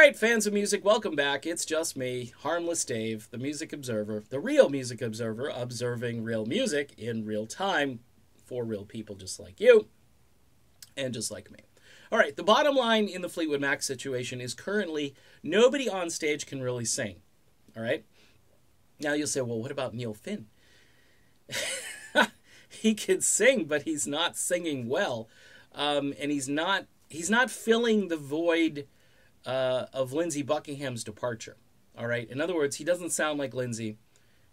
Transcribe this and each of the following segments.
right, fans of music, welcome back. It's just me, Harmless Dave, the music observer, the real music observer, observing real music in real time for real people just like you and just like me. All right, the bottom line in the Fleetwood Mac situation is currently nobody on stage can really sing. All right? Now you'll say, well, what about Neil Finn? He can sing, but he's not singing well. And he's not filling the void of Lindsey Buckingham's departure. All right? In other words, he doesn't sound like Lindsey.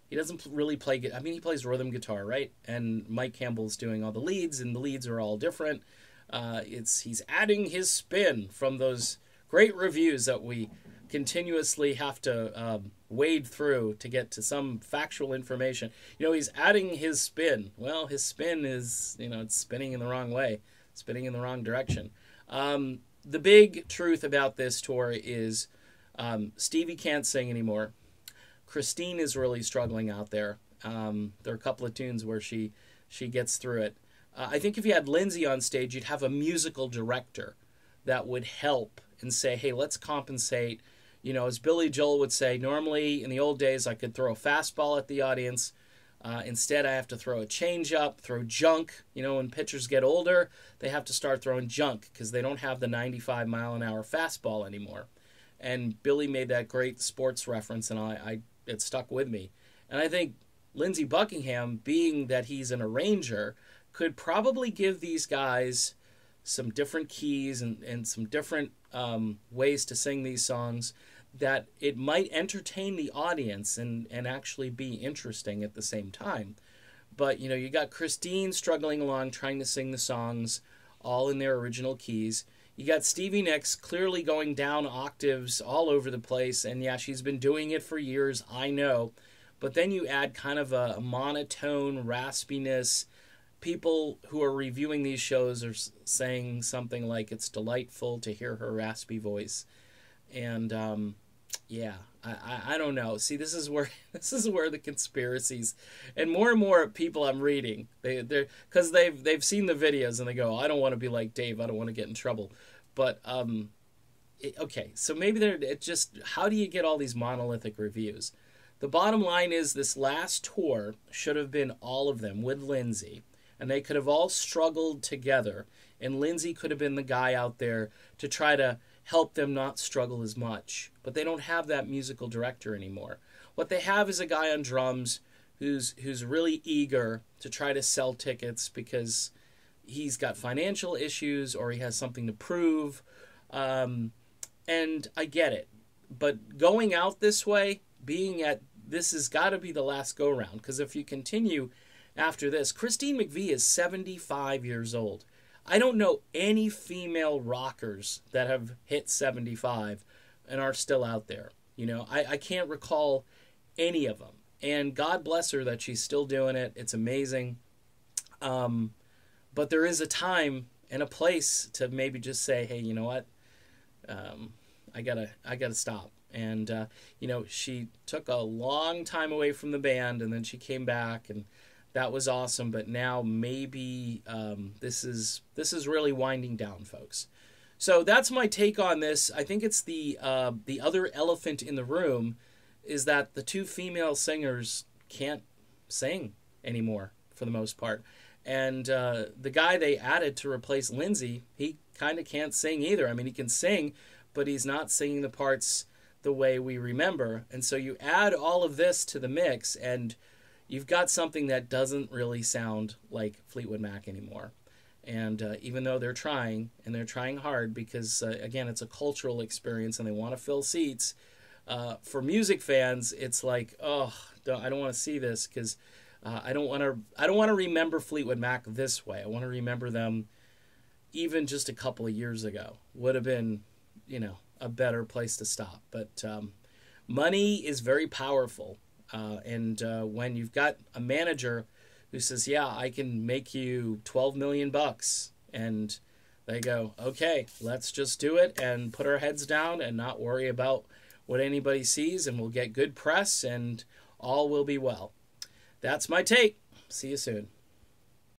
He doesn't really play... I mean, he plays rhythm guitar, right? And Mike Campbell's doing all the leads, and the leads are all different. He's adding his spin from those great reviews that we continuously have to wade through to get to some factual information. You know, he's adding his spin. Well, his spin is, it's spinning in the wrong way, spinning in the wrong direction. The big truth about this tour is Stevie can't sing anymore. Christine is really struggling out there. There are a couple of tunes where she gets through it. I think if you had Lindsey on stage, you'd have a musical director that would help and say, hey, let's compensate. As Billy Joel would say, normally in the old days I could throw a fastball at the audience. Instead, I have to throw a changeup, throw junk. When pitchers get older, they have to start throwing junk because they don't have the 95-mile-an-hour fastball anymore. And Billy made that great sports reference, and it stuck with me. And I think Lindsey Buckingham, being that he's an arranger, could probably give these guys some different keys and some different ways to sing these songs that it might entertain the audience and actually be interesting at the same time. But, you got Christine struggling along trying to sing the songs all in their original keys. You got Stevie Nicks clearly going down octaves all over the place. And yeah, she's been doing it for years, I know. But then you add kind of a monotone raspiness. People who are reviewing these shows are saying something like it's delightful to hear her raspy voice. And yeah, I don't know. See, this is where the conspiracies and more people I'm reading, because they've seen the videos and they go, I don't want to be like Dave, I don't want to get in trouble. But okay, so maybe how do you get all these monolithic reviews? The bottom line is this last tour should have been all of them with Lindsey, and they could have all struggled together, and Lindsey could have been the guy out there to try to help them not struggle as much. But they don't have that musical director anymore. What they have is a guy on drums who's really eager to try to sell tickets because he's got financial issues or he has something to prove. And I get it. But going out this way, this has got to be the last go-round. Because if you continue after this, Christine McVie is 75 years old. I don't know any female rockers that have hit 75 and are still out there. I can't recall any of them. And God bless her that she's still doing it. It's amazing. But there is a time and a place to maybe just say, hey, you know what? I gotta stop. And, she took a long time away from the band, and then she came back, and that was awesome. But now maybe this is really winding down, folks. So that's my take on this. I think it's the other elephant in the room is that the two female singers can't sing anymore for the most part. And the guy they added to replace Lindsey, he kind of can't sing either. I mean, he can sing, but he's not singing the parts the way we remember. And so you add all of this to the mix, and you've got something that doesn't really sound like Fleetwood Mac anymore. And even though they're trying, and they're trying hard because, again, it's a cultural experience and they want to fill seats, for music fans, it's like, oh, I don't want to see this because I don't want to remember Fleetwood Mac this way. I want to remember them even just a couple of years ago. Would have been, a better place to stop. But money is very powerful. And when you've got a manager who says, yeah, I can make you $12 million, and they go, okay, let's just do it and put our heads down and not worry about what anybody sees, and we'll get good press and all will be well. That's my take. See you soon.